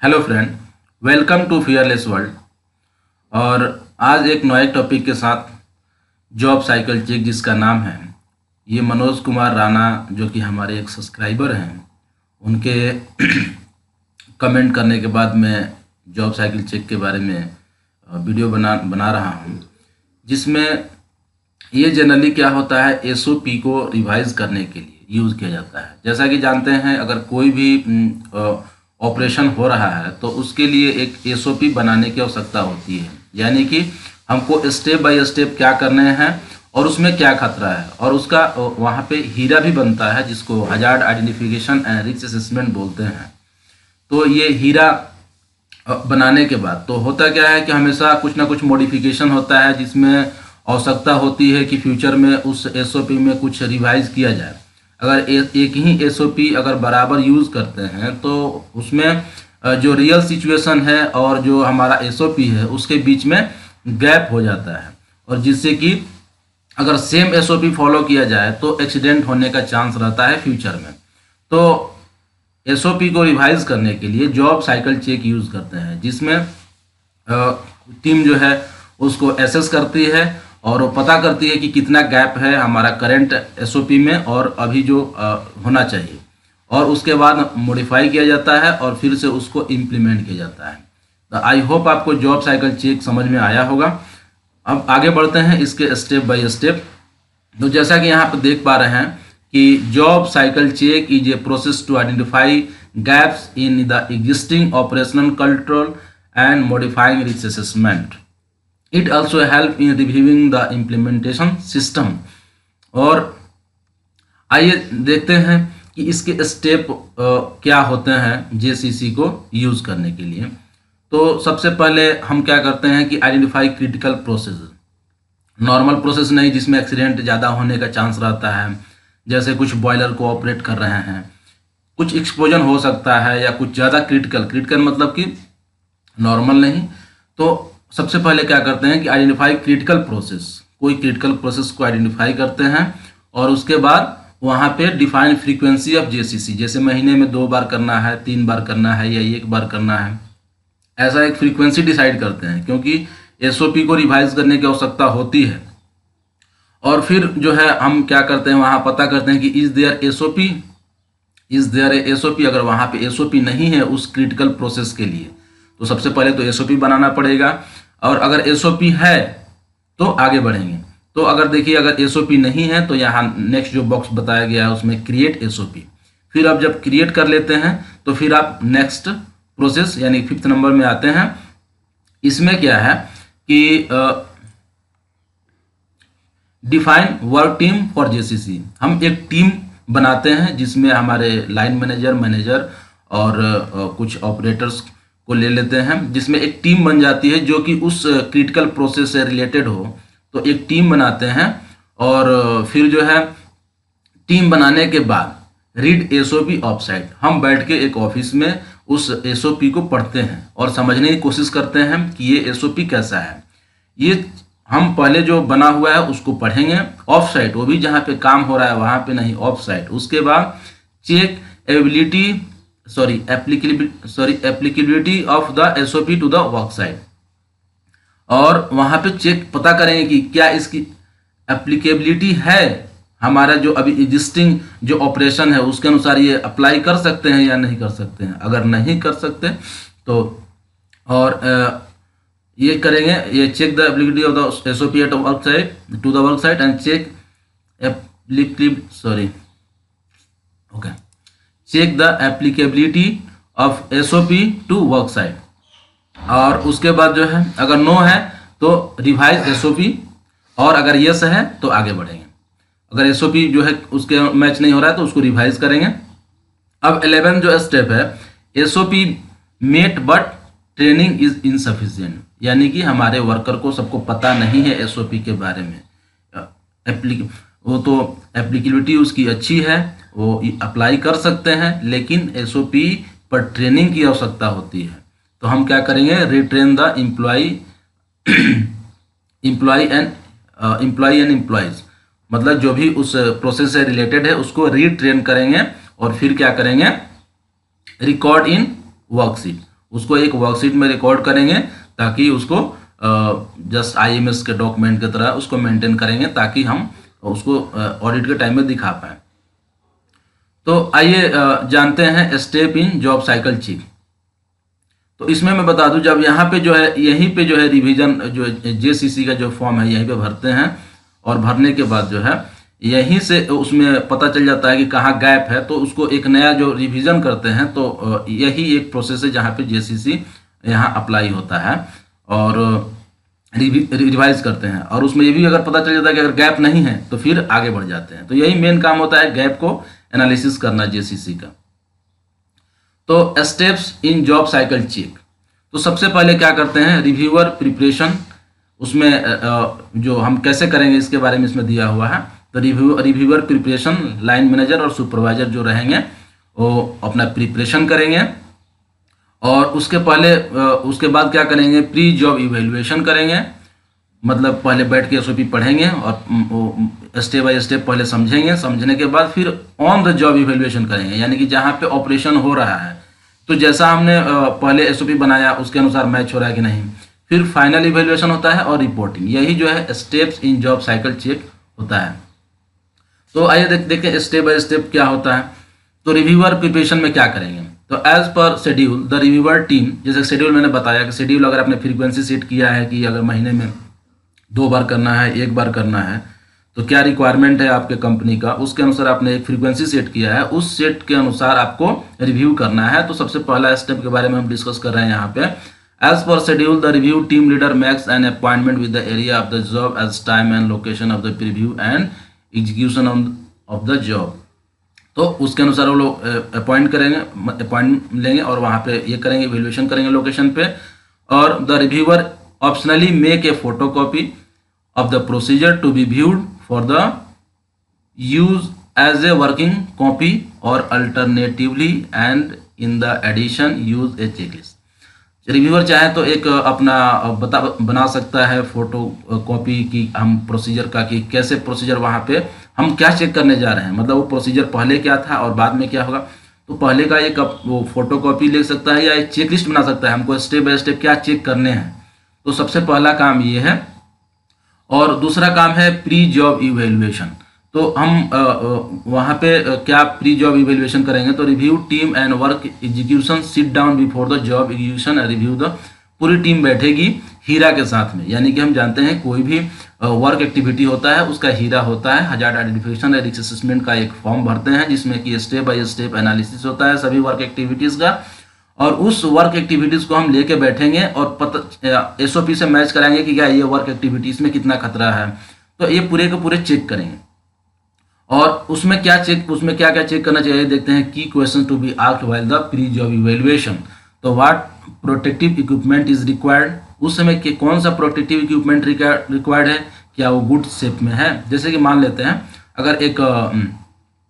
Hello friend, welcome to fearless world. और आज एक नए टॉपिक के साथ जॉब साइकिल चेक जिसका नाम है, ये मनोज कुमार राणा जो कि हमारे एक सब्सक्राइबर हैं, उनके कमेंट करने के बाद मैं जॉब साइकिल चेक के बारे में वीडियो बना रहा हूँ, जिसमें ये जनरली क्या होता है, एसओपी को रिवाइज करने के लिए यूज़ किया जाता है। जैसा कि जानते हैं, अगर कोई भी ऑपरेशन हो रहा है तो उसके लिए एक एसओपी बनाने की आवश्यकता होती है, यानी कि हमको स्टेप बाय स्टेप क्या करने हैं और उसमें क्या खतरा है, और उसका वहाँ पे हीरा भी बनता है जिसको hazard identification and risk assessment बोलते हैं। तो ये हीरा बनाने के बाद तो होता क्या है कि हमेशा कुछ ना कुछ मॉडिफिकेशन होता है, जिसमें आवश्यकता होती है कि फ्यूचर में उस एसओपी में कुछ रिवाइज किया जाए। अगर एक ही एसओपी अगर बराबर यूज़ करते हैं तो उसमें जो रियल सिचुएशन है और जो हमारा एसओपी है उसके बीच में गैप हो जाता है, और जिससे कि अगर सेम एसओपी फॉलो किया जाए तो एक्सीडेंट होने का चांस रहता है फ्यूचर में। तो एसओपी को रिवाइज करने के लिए जॉब साइकिल चेक यूज़ करते हैं, जिसमें टीम जो है उसको एसेस करती है और वो पता करती है कि कितना गैप है हमारा करंट एसओपी में और अभी जो होना चाहिए, और उसके बाद मॉडिफाई किया जाता है और फिर से उसको इम्प्लीमेंट किया जाता है। तो आई होप आपको जॉब साइकिल चेक समझ में आया होगा। अब आगे बढ़ते हैं इसके स्टेप बाय स्टेप। तो जैसा कि यहाँ पर देख पा रहे हैं कि job cycle check is a process to identify gaps in the existing operational control and modifying risk assessment. It also help in reviewing the implementation system। और आइए देखते हैं कि इसके स्टेप क्या होते हैं जेसीसी को यूज़ करने के लिए। तो सबसे पहले हम क्या करते हैं कि identify critical process. Normal process नहीं जिसमें एक्सीडेंट ज़्यादा होने का चांस रहता है, जैसे कुछ बॉयलर को ऑपरेट कर रहे हैं, कुछ एक्सप्लोजन हो सकता है, या कुछ ज़्यादा क्रिटिकल मतलब कि नॉर्मल नहीं। तो सबसे पहले क्या करते हैं कि आइडेंटिफाई क्रिटिकल प्रोसेस, कोई क्रिटिकल प्रोसेस को आइडेंटिफाई करते हैं और उसके बाद वहाँ पे डिफाइन फ्रीक्वेंसी ऑफ जेसीसी, जैसे महीने में 2 बार करना है, 3 बार करना है या 1 बार करना है, ऐसा एक फ्रीक्वेंसी डिसाइड करते हैं, क्योंकि एसओपी को रिवाइज करने की आवश्यकता होती है। और फिर जो है हम क्या करते हैं, वहाँ पता करते हैं कि इज देयर एसओपी। अगर वहाँ पे एसओपी नहीं है उस क्रिटिकल प्रोसेस के लिए तो सबसे पहले तो एसओपी बनाना पड़ेगा, और अगर एसओपी है तो आगे बढ़ेंगे। तो अगर देखिए, अगर एसओपी नहीं है तो यहाँ नेक्स्ट जो बॉक्स बताया गया है उसमें क्रिएट एसओपी। फिर आप जब क्रिएट कर लेते हैं तो फिर आप नेक्स्ट प्रोसेस यानी 5th नंबर में आते हैं। इसमें क्या है कि define work team for JCC. हम एक टीम बनाते हैं जिसमें हमारे लाइन मैनेजर और कुछ ऑपरेटर्स को ले लेते हैं, जिसमें एक टीम बन जाती है जो कि उस क्रिटिकल प्रोसेस से रिलेटेड हो। तो एक टीम बनाते हैं और फिर जो है टीम बनाने के बाद रीड एसओपी ऑफसाइट, हम बैठ के एक ऑफिस में उस एसओपी को पढ़ते हैं और समझने की कोशिश करते हैं कि ये एसओपी कैसा है। ये हम पहले जो बना हुआ है उसको पढ़ेंगे ऑफ साइट, वो भी जहाँ पे काम हो रहा है वहाँ पे नहीं, ऑफ साइट। उसके बाद check applicability of the SOP to the work site, और वहाँ पे चेक पता करेंगे कि क्या इसकी एप्लीकेबिलिटी है, हमारा जो अभी एग्जिस्टिंग जो ऑपरेशन है उसके अनुसार ये अप्लाई कर सकते हैं या नहीं कर सकते हैं। अगर नहीं कर सकते तो और ये करेंगे, ये check the applicability of the SOP at work site to the work site and check check the applicability of SOP to work site. और उसके बाद जो है अगर नो है तो रिवाइज एसओपी, और अगर यस है तो आगे बढ़ेंगे। अगर एसओपी जो है उसके मैच नहीं हो रहा है तो उसको रिवाइज करेंगे। अब 11 जो स्टेप है, SOP met but training is insufficient, यानी कि हमारे वर्कर को सबको पता नहीं है एसओपी के बारे में। वो तो एप्लीकेबिलिटी उसकी अच्छी है, वो अप्लाई कर सकते हैं, लेकिन एसओपी पर ट्रेनिंग की आवश्यकता होती है। तो हम क्या करेंगे, retrain the employ and employees, मतलब जो भी उस प्रोसेस से रिलेटेड है उसको रीट्रेन करेंगे और फिर क्या करेंगे, रिकॉर्ड इन वर्कशीट। उसको एक वर्कशीट में रिकॉर्ड करेंगे ताकि उसको जस्ट IMS के डॉक्यूमेंट की तरह उसको मेंटेन करेंगे ताकि हम उसको ऑडिट के टाइम में दिखा पाएँ। तो आइए जानते हैं step in job cycle check. तो इसमें मैं बता दूं, जब यहाँ पे जो है यहीं पे जो है रिवीजन जो JCC का जो फॉर्म है यहीं पे भरते हैं और भरने के बाद जो है यहीं से उसमें पता चल जाता है कि कहाँ गैप है, तो उसको एक नया जो रिवीजन करते हैं तो यही एक प्रोसेस है जहाँ पे JCC यहाँ अप्लाई होता है और रिवाइज करते हैं। और उसमें ये भी अगर पता चल जाता है कि अगर गैप नहीं है तो फिर आगे बढ़ जाते हैं। तो यही मेन काम होता है, गैप को एनालिसिस करना JCC का। तो steps in job cycle check, तो सबसे पहले क्या करते हैं, रिव्यूअर प्रिपरेशन। उसमें जो हम कैसे करेंगे इसके बारे में इसमें दिया हुआ है। तो रिव्यूअर प्रिपरेशन, लाइन मैनेजर और सुपरवाइजर जो रहेंगे वो अपना प्रिपरेशन करेंगे और उसके पहले उसके बाद क्या करेंगे, प्री जॉब इवेल्युएशन करेंगे। मतलब पहले बैठ के SOP पढ़ेंगे और स्टेप बाय स्टेप पहले समझेंगे, समझने के बाद फिर ऑन द जॉब इवेल्युएशन करेंगे, यानी कि जहाँ पे ऑपरेशन हो रहा है तो जैसा हमने पहले SOP बनाया उसके अनुसार मैच हो रहा है कि नहीं। फिर फाइनल इवेल्युएशन होता है और रिपोर्टिंग। यही जो है steps in job cycle check होता है। तो आइए देखें स्टेप बाय स्टेप क्या होता है। तो रिव्यूअर प्रिपरेशन में क्या करेंगे, तो as per schedule the reviewer team, जैसे शेड्यूल मैंने बताया कि शेड्यूल अगर आपने फ्रीक्वेंसी सेट किया है कि अगर महीने में 2 बार करना है, 1 बार करना है, तो क्या रिक्वायरमेंट है आपके कंपनी का, उसके अनुसार आपने एक फ्रीक्वेंसी सेट किया है, उस सेट के अनुसार आपको रिव्यू करना है। तो सबसे पहला स्टेप के बारे में हम डिस्कस कर रहे हैं यहाँ पे। As per schedule the review team leader makes an appointment with the area of the job as time and location of the preview and execution of the job. तो उसके अनुसार वो लोग अपॉइंट लेंगे और वहाँ पे ये करेंगे, इवेल्युएशन करेंगे लोकेशन पे। और the reviewer optionally make a photocopy of the procedure to be viewed for the use as a working copy or alternatively and in the addition use a checklist। Reviewer चाहे तो एक अपना बना सकता है फोटो कॉपी की हम procedure का, कि कैसे प्रोसीजर वहाँ पे हम क्या चेक करने जा रहे हैं, मतलब वो प्रोसीजर पहले क्या था और बाद में क्या होगा। तो पहले का एक वो फोटो कॉपी ले सकता है या एक चेकलिस्ट बना सकता है, हमको स्टेप बाय स्टेप क्या चेक करने हैं। तो सबसे पहला काम ये है। और दूसरा काम है प्री जॉब इवेल्युएशन। तो हम वहाँ पे क्या प्री जॉब इवेल्युएशन करेंगे, तो review team and work execution sit down before the job execution review the, पूरी टीम बैठेगी हीरा के साथ में। यानी कि हम जानते हैं कोई भी वर्क एक्टिविटी होता है उसका हीरा होता है, hazard identification and risk assessment का एक फॉर्म भरते हैं जिसमें कि स्टेप बाय स्टेप एनालिसिस होता है सभी वर्क एक्टिविटीज़ का। और उस वर्क एक्टिविटीज़ को हम लेके बैठेंगे और SOP से मैच कराएंगे कि क्या ये वर्क एक्टिविटीज़ में कितना खतरा है। तो ये पूरे के पूरे चेक करेंगे। और उसमें क्या क्या चेक करना चाहिए देखते हैं। की question to be asked while the pre job evaluation. तो what protective equipment is required, उस समय के कौन सा प्रोटेक्टिव इक्विपमेंट रिक्वायर्ड है, क्या वो गुड शेप में है। जैसे कि मान लेते हैं अगर एक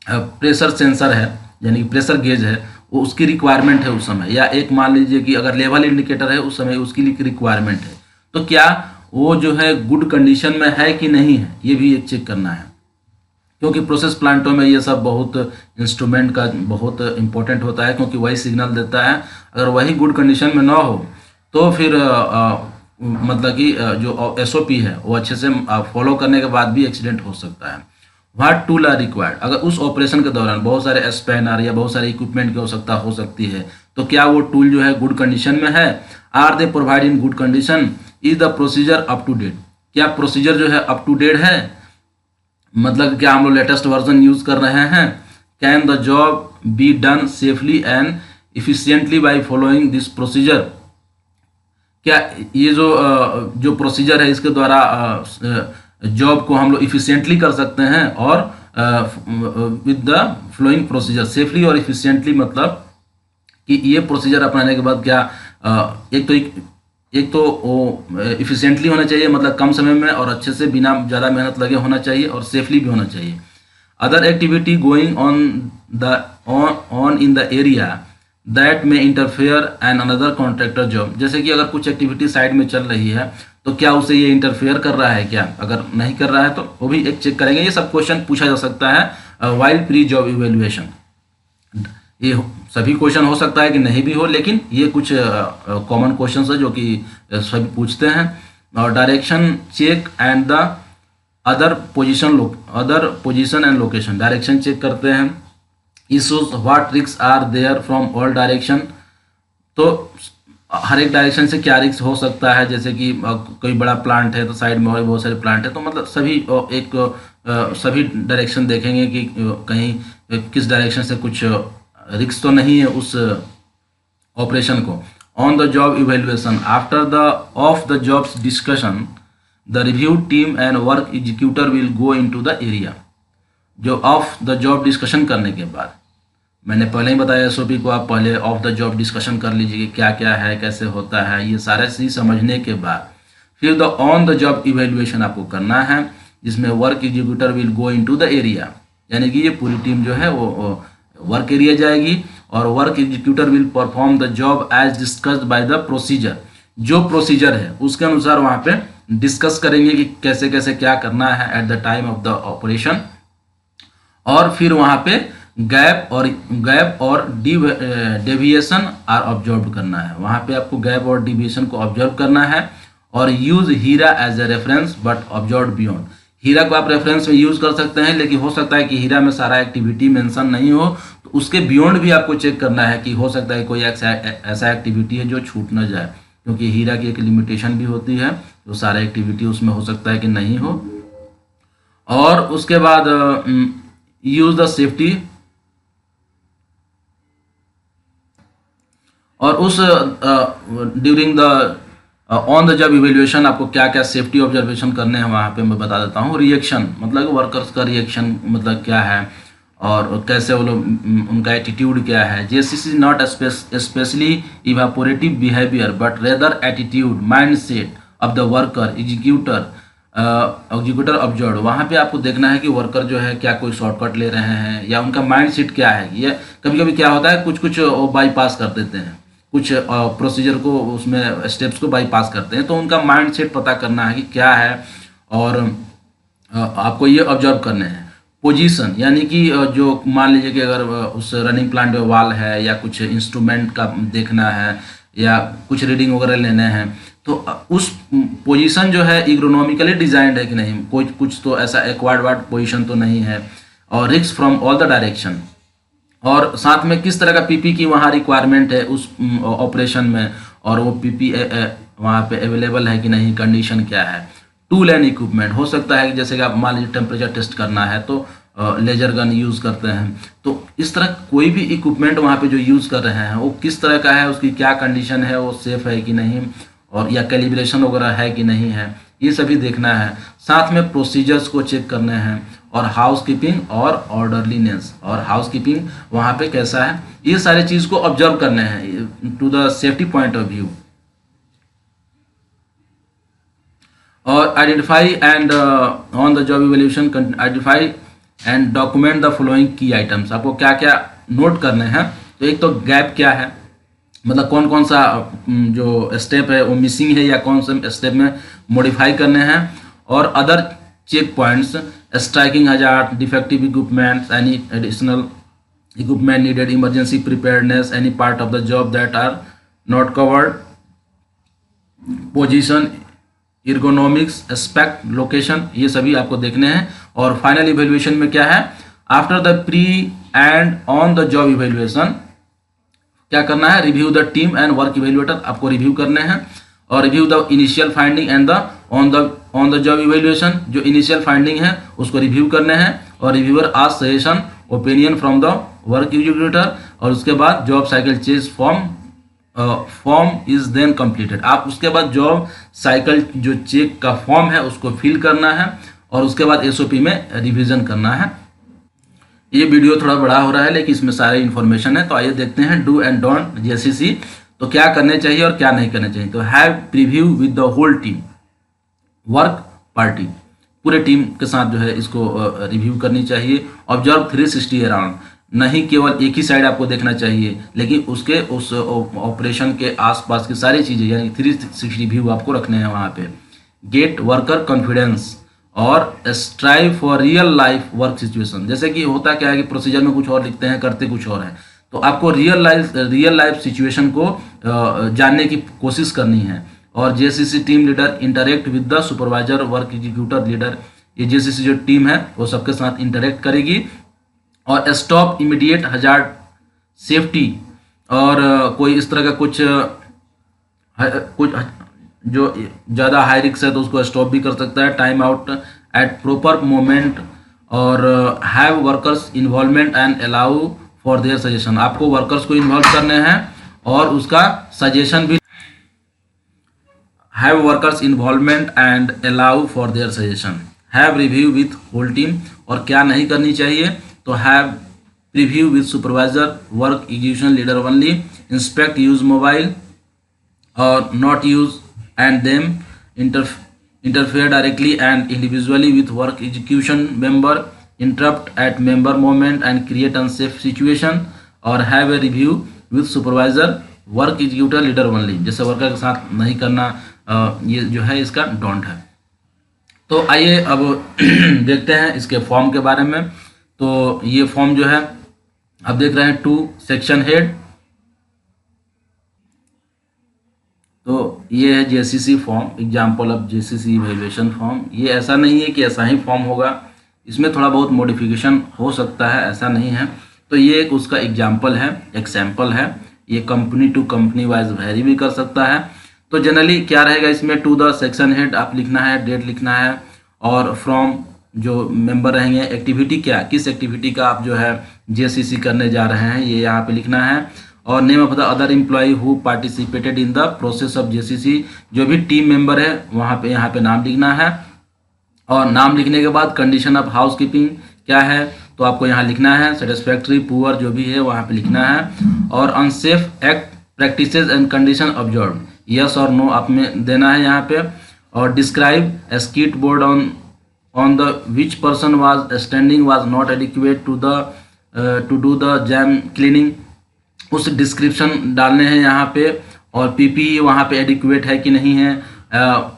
प्रेशर सेंसर है यानी कि प्रेशर गेज है, वो उसकी रिक्वायरमेंट है उस समय, या एक मान लीजिए कि अगर लेवल इंडिकेटर है उस समय उसकी रिक्वायरमेंट है, तो क्या वो जो है गुड कंडीशन में है कि नहीं है, ये भी एक चेक करना है। क्योंकि प्रोसेस प्लांटों में ये सब बहुत इंस्ट्रूमेंट का बहुत इंपॉर्टेंट होता है, क्योंकि वही सिग्नल देता है। अगर वही गुड कंडीशन में ना हो तो फिर मतलब कि जो SOP है वो अच्छे से फॉलो करने के बाद भी एक्सीडेंट हो सकता है। व्हाट टूल आर रिक्वायर्ड, अगर उस ऑपरेशन के दौरान बहुत सारे स्पैनर या बहुत सारे इक्विपमेंट की आवश्यकता हो सकती है, तो क्या वो टूल जो है गुड कंडीशन में है। Are they provide in good condition, is the procedure up to date, क्या प्रोसीजर जो है अप टू डेट है, मतलब क्या हम लोग लेटेस्ट वर्जन यूज कर रहे हैं। Can the job be done safely and efficiently by following this procedure, क्या ये जो प्रोसीजर है इसके द्वारा जॉब को हम लोग इफिशियंटली कर सकते हैं और with the flowing procedure safely और इफिशियंटली, मतलब कि ये प्रोसीजर अपनाने के बाद क्या एक तो वो इफिशियंटली होना चाहिए, मतलब कम समय में और अच्छे से बिना ज़्यादा मेहनत लगे होना चाहिए और सेफली भी होना चाहिए। Other activity going on in the area that may interfere and another contractor job, जैसे कि अगर कुछ एक्टिविटी साइड में चल रही है तो क्या उसे ये इंटरफेयर कर रहा है क्या, अगर नहीं कर रहा है तो वो भी एक चेक करेंगे। ये सब क्वेश्चन पूछा जा सकता है वाइल प्री जॉब इवेल्युएशन, ये सभी क्वेश्चन हो सकता है कि नहीं भी हो, लेकिन ये कुछ कॉमन क्वेश्चन है जो कि सभी पूछते हैं। और direction check and the other position and location, direction check करते हैं। Issues what risk are there from all direction, तो हर एक डायरेक्शन से क्या रिस्क हो सकता है, जैसे कि कोई बड़ा प्लांट है तो साइड में और बहुत सारे प्लांट है, तो मतलब सभी डायरेक्शन देखेंगे कि कहीं किस डायरेक्शन से कुछ रिस्क तो नहीं है उस ऑपरेशन को। On the job evaluation after the of the jobs discussion the review team and work executor will go into the area. जो ऑफ द जॉब डिस्कशन करने के बाद, मैंने पहले ही बताया एसओपी को, आप पहले ऑफ द जॉब डिस्कशन कर लीजिए कि क्या क्या है, कैसे होता है, ये सारा चीज समझने के बाद फिर the on the job evaluation आपको करना है, जिसमें work executor will go into the area, यानी कि ये पूरी टीम जो है वो वर्क एरिया जाएगी और work executor will perform the job as discussed by the procedure. जो प्रोसीजर है उसके अनुसार वहाँ पे डिस्कस करेंगे कि कैसे कैसे क्या करना है at the time of the operation. और फिर वहाँ पे गैप और डेविएशन आर ऑब्जर्व करना है, वहाँ पे आपको गैप और डिविएशन को ऑब्जर्व करना है। और use HIRA as a reference but observe beyond, HIRA को आप रेफरेंस में यूज कर सकते हैं, लेकिन हो सकता है कि हीरा में सारा एक्टिविटी मेंशन नहीं हो, तो उसके बियॉन्ड भी आपको चेक करना है कि हो सकता है कोई ऐसा एक्टिविटी है जो छूट न जाए, क्योंकि हीरा की एक लिमिटेशन भी होती है, तो सारा एक्टिविटी उसमें हो सकता है कि नहीं हो। और उसके बाद यूज द सेफ्टी, और उस during the on the job evaluation आपको क्या क्या सेफ्टी ऑब्जर्वेशन करने हैं वहाँ पे मैं बता देता हूँ। रिएक्शन मतलब वर्कर्स का रिएक्शन मतलब क्या है और कैसे वो लोग, उनका एटीट्यूड क्या है। This is not specially evaporative behaviour but rather attitude mind set of the worker executor observe, वहाँ पे आपको देखना है कि वर्कर जो है क्या कोई शॉर्टकट ले रहे हैं या उनका माइंड सेट क्या है। ये कभी कभी क्या होता है, कुछ बाईपास कर देते हैं, कुछ प्रोसीजर को, उसमें स्टेप्स को बाईपास करते हैं, तो उनका माइंड सेट पता करना है कि क्या है और आपको ये ऑब्जर्व करने हैं। पोजीशन यानी कि जो मान लीजिए कि अगर उस रनिंग प्लांट में वाल है या कुछ इंस्ट्रूमेंट का देखना है या कुछ रीडिंग वगैरह लेने हैं, तो उस पोजीशन जो है इग्रोनॉमिकली डिजाइंड है कि नहीं, कुछ तो ऐसा एक्वायर्ड पोजीशन तो नहीं है। और risk from all the direction, और साथ में किस तरह का पीपी की वहाँ रिक्वायरमेंट है उस ऑपरेशन में, और वो पीपी वहाँ पे अवेलेबल है कि नहीं, कंडीशन क्या है। टूल एंड इक्विपमेंट, हो सकता है कि जैसे कि आप मान लीजिए टेम्परेचर टेस्ट करना है तो लेजर गन यूज़ करते हैं, तो इस तरह कोई भी इक्विपमेंट वहाँ पे जो यूज़ कर रहे हैं वो किस तरह का है, उसकी क्या कंडीशन है, वो सेफ है कि नहीं, और या कैलिब्रेशन वगैरह है कि नहीं है, ये सभी देखना है। साथ में प्रोसीजर्स को चेक करने हैं और हाउसकीपिंग और ऑर्डरलीनेस, और हाउसकीपिंग वहाँ पे कैसा है, ये सारे चीज़ को ऑब्जर्व करने हैं to the safety point of view. और identify and on the job evaluation identify and document the following key items, आपको क्या क्या नोट करने हैं। तो एक तो गैप क्या है, मतलब कौन कौन सा जो स्टेप है वो मिसिंग है या कौन से स्टेप में मॉडिफाई करने हैं। और other check points, striking hazard, defective equipments, any additional equipment needed, emergency preparedness, any part of the job that are not covered, position, ergonomics, aspect, location, ये सभी आपको देखने हैं। और फाइनल इवेल्युएशन में क्या है, after the pre and on the job evaluation क्या करना है, review the team and work evaluator, आपको रिव्यू करने हैं। और review the initial finding and the on the job evaluation, जो इनिशियल फाइंडिंग है उसको रिव्यू करने हैं। और रिव्यूअर आज suggestion opinion from the work executor, और उसके बाद job cycle change form is then completed, आप उसके बाद जॉब साइकिल जो चेक का फॉर्म है उसको फिल करना है और उसके बाद एसओपी में रिवीजन करना है। ये वीडियो थोड़ा बड़ा हो रहा है लेकिन इसमें सारे इन्फॉर्मेशन है, तो आइए देखते हैं डू एंड डोंट जेसीसी, तो क्या करने चाहिए और क्या नहीं करने चाहिए। तो have preview with the whole team, work party, पूरे टीम के साथ जो है इसको रिव्यू करनी चाहिए। ऑब्जर्व 360 अराउंड, नहीं केवल एक ही साइड आपको देखना चाहिए लेकिन उसके उस ऑपरेशन के आसपास की सारी चीज़ें यानी 360 व्यू आपको रखने हैं वहाँ पे। गेट वर्कर कॉन्फिडेंस और strive for real life work situation, जैसे कि होता क्या है कि प्रोसीजर में कुछ और लिखते हैं, करते कुछ और है, तो आपको रियल लाइफ सिचुएशन को जानने की कोशिश करनी है। और JCC team leader interact with the supervisor work executor leader, ये जेसीसी जो टीम है वो सबके साथ इंटरेक्ट करेगी। और स्टॉप इमीडिएट हजार्ड सेफ्टी, और कोई इस तरह का कुछ जो ज़्यादा हाई रिस्क है तो उसको स्टॉप भी कर सकता है। Time out at proper moment, और have workers involvement and allow for their suggestion, आपको वर्कर्स को इन्वॉल्व करने हैं और उसका सजेशन भी, have workers involvement and allow for their suggestion. Have review with whole team, और क्या नहीं करनी चाहिए तो have review with supervisor work execution leader only, inspect use mobile और not use and them, interfere directly and individually with work execution member, interrupt at member moment and create unsafe situation, और have a review with supervisor work executor leader only, जैसे worker के साथ नहीं करना, ये जो है इसका डोंट है। तो आइए अब देखते हैं इसके फॉर्म के बारे में। तो ये फॉर्म जो है आप देख रहे हैं, 2 सेक्शन हेड, तो ये है JCC form, example of JCC evaluation form. ये ऐसा नहीं है कि ऐसा ही फॉर्म होगा, इसमें थोड़ा बहुत मॉडिफिकेशन हो सकता है, ऐसा नहीं है। तो ये एक उसका एग्जाम्पल है, एक सैम्पल है। ये company to company wise vary भी कर सकता है। तो जनरली क्या रहेगा इसमें, टू द सेक्शन हेड आप लिखना है, डेट लिखना है, और फ्रॉम जो मेंबर रहेंगे, एक्टिविटी क्या, किस एक्टिविटी का आप जो है जेसीसी करने जा रहे हैं ये यहाँ पे लिखना है, और name of the other employ who participated in the process of JCC, जो भी टीम मेंबर है वहाँ पे यहाँ पे नाम लिखना है। और नाम लिखने के बाद कंडीशन ऑफ हाउस कीपिंग क्या है तो आपको यहाँ लिखना है, सेटिस्फैक्ट्री, पुअर जो भी है वहाँ पे लिखना है। और unsafe act practices and condition observe, yes और नो आप में देना है यहाँ पे। और describe a skeet board on the which person was standing was not adequate to do the jam cleaning, उस डिस्क्रिप्शन डालने हैं यहाँ पे। और पीपीई वहाँ पे एडिक्वेट है कि नहीं है,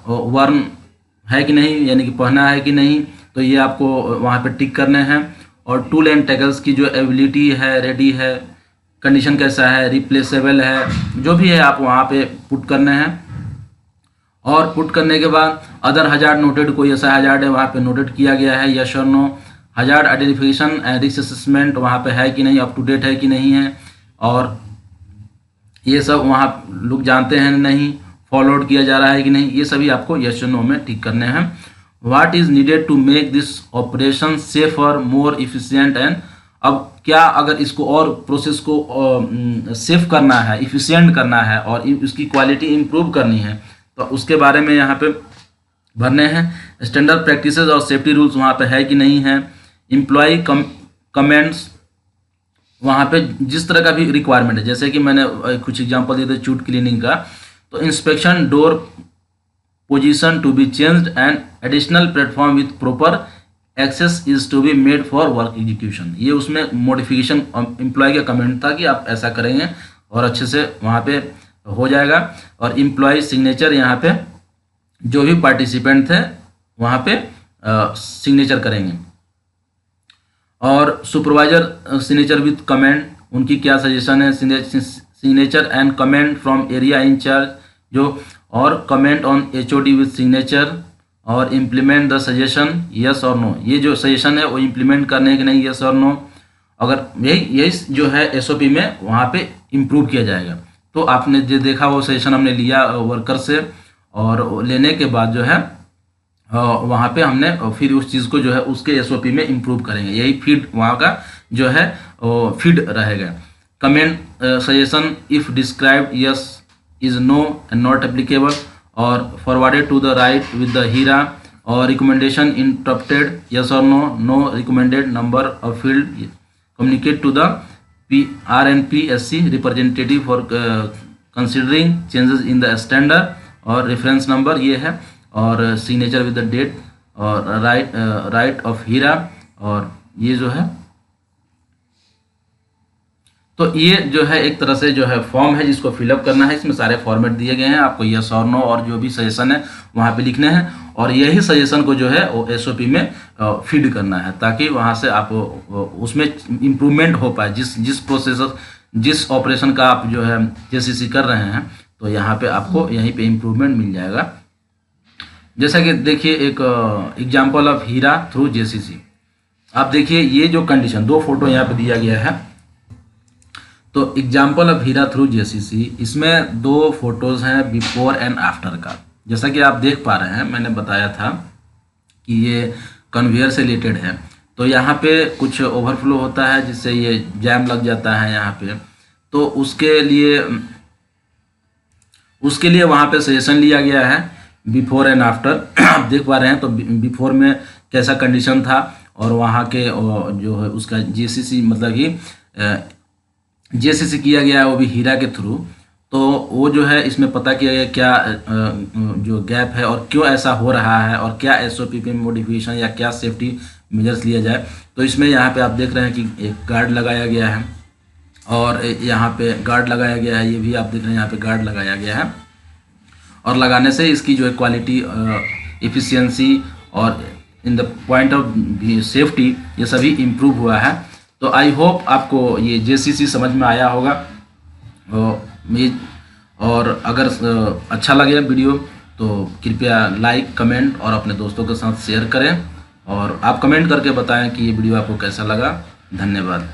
वर्न है कि नहीं, यानी कि पहना है कि नहीं, तो ये आपको वहाँ पे टिक करने हैं। और टूल एंड टैगल्स की जो एबिलिटी है, रेडी है, कंडीशन कैसा है, रिप्लेसेबल है, जो भी है आप वहाँ पे पुट करने हैं। और पुट करने के बाद अदर हजार्ड नोटेड, कोई ऐसा हजार्ड है वहाँ पे नोटेड किया गया है, यस और no. Hazard identification and risk assessment वहाँ पे है कि नहीं, अप टू डेट है कि नहीं है, और ये सब वहाँ लोग जानते हैं नहीं, फॉलोड किया जा रहा है कि नहीं, ये सभी आपको यस और नो में टिक करने हैं। What is needed to make this operation safer, more efficient and, अब क्या अगर इसको और प्रोसेस को सेफ करना है, इफिशिएंट करना है और उसकी क्वालिटी इम्प्रूव करनी है तो उसके बारे में यहाँ पे भरने हैं। स्टैंडर्ड प्रैक्टिसेस और सेफ्टी रूल्स वहाँ पे है कि नहीं है। एम्प्लॉय कमेंट्स, वहाँ पे जिस तरह का भी रिक्वायरमेंट है, जैसे कि मैंने कुछ एग्जांपल दिए थे चूट क्लीनिंग का, तो inspection door position to be changed and additional platform with proper access is to be made for work execution, ये उसमें मॉडिफिकेशन एम्प्लॉय का कमेंट था कि आप ऐसा करेंगे और अच्छे से वहाँ पे हो जाएगा। और एम्प्लॉय सिग्नेचर, यहाँ पे जो भी पार्टिसिपेंट थे वहाँ पे सिग्नेचर करेंगे। और सुपरवाइजर सिग्नेचर विथ कमेंट, उनकी क्या सजेशन है, signature and comment from area in charge जो, और comment on HOD with signature, और इम्प्लीमेंट द सजेशन, यस और नो, ये जो सजेशन है वो इम्प्लीमेंट करने के नहीं, यस और नो। अगर यही जो है एसओपी में वहाँ पे इम्प्रूव किया जाएगा। तो आपने जो देखा वो सजेशन हमने लिया वर्कर से, और लेने के बाद जो है वहाँ पे हमने फिर उस चीज़ को जो है उसके एसओपी में इम्प्रूव करेंगे, यही फीड वहाँ का जो है फीड रहेगा। Comment suggestion if described yes is no and not applicable, और forwarded to the right with the HIRA, और रिकमेंडेशन इंटरप्टेड यस और no, no recommended number of field, communicate to the RNPSC representative for considering changes in the standard, और reference number ये है, और signature with the date, और right of HIRA, और ये जो है, तो ये जो है एक तरह से जो है फॉर्म है जिसको फिलअप करना है। इसमें सारे फॉर्मेट दिए गए हैं, आपको यस और नो और जो भी सजेशन है वहाँ पे लिखने हैं, और यही सजेशन को जो है वो एसओपी में फीड करना है, ताकि वहाँ से आप उसमें इम्प्रूवमेंट हो पाए। जिस प्रोसेस जिस ऑपरेशन का आप जो है जेसीसी कर रहे हैं, तो यहाँ पे आपको यहीं पे इम्प्रूवमेंट मिल जाएगा। जैसा कि देखिए एक example of HIRA through JCC. आप देखिए ये जो कंडीशन, दो फोटो यहाँ पे दिया गया है, तो example of HIRA through JCC, इसमें दो फोटोज़ हैं बिफोर एंड आफ्टर का। जैसा कि आप देख पा रहे हैं, मैंने बताया था कि ये कन्वेयर से रिलेटेड है। तो यहाँ पे कुछ ओवरफ्लो होता है जिससे ये जैम लग जाता है यहाँ पे, तो उसके लिए वहाँ पे सजेशन लिया गया है बिफोर एंड आफ्टर। आप देख पा रहे हैं, तो बिफोर में कैसा कंडीशन था और वहाँ के जो है उसका जेसीसी मतलब कि जेसीसी किया गया है वो भी हीरा के थ्रू। तो वो जो है इसमें पता किया गया क्या जो गैप है और क्यों ऐसा हो रहा है और क्या एसओपी में मॉडिफिकेशन या क्या सेफ्टी मेजर्स लिया जाए। तो इसमें यहाँ पे आप देख रहे हैं कि एक गार्ड लगाया गया है और यहाँ पे गार्ड लगाया गया है, ये भी आप देख रहे हैं यहाँ पे गार्ड लगाया गया है, और लगाने से इसकी जो है क्वालिटी, एफिशिएंसी और in the point of safety ये सभी इम्प्रूव हुआ है। तो आई होप आपको ये जेसीसी समझ में आया होगा। और अगर अच्छा लगे वीडियो तो कृपया लाइक, कमेंट और अपने दोस्तों के साथ शेयर करें, और आप कमेंट करके बताएं कि ये वीडियो आपको कैसा लगा। धन्यवाद।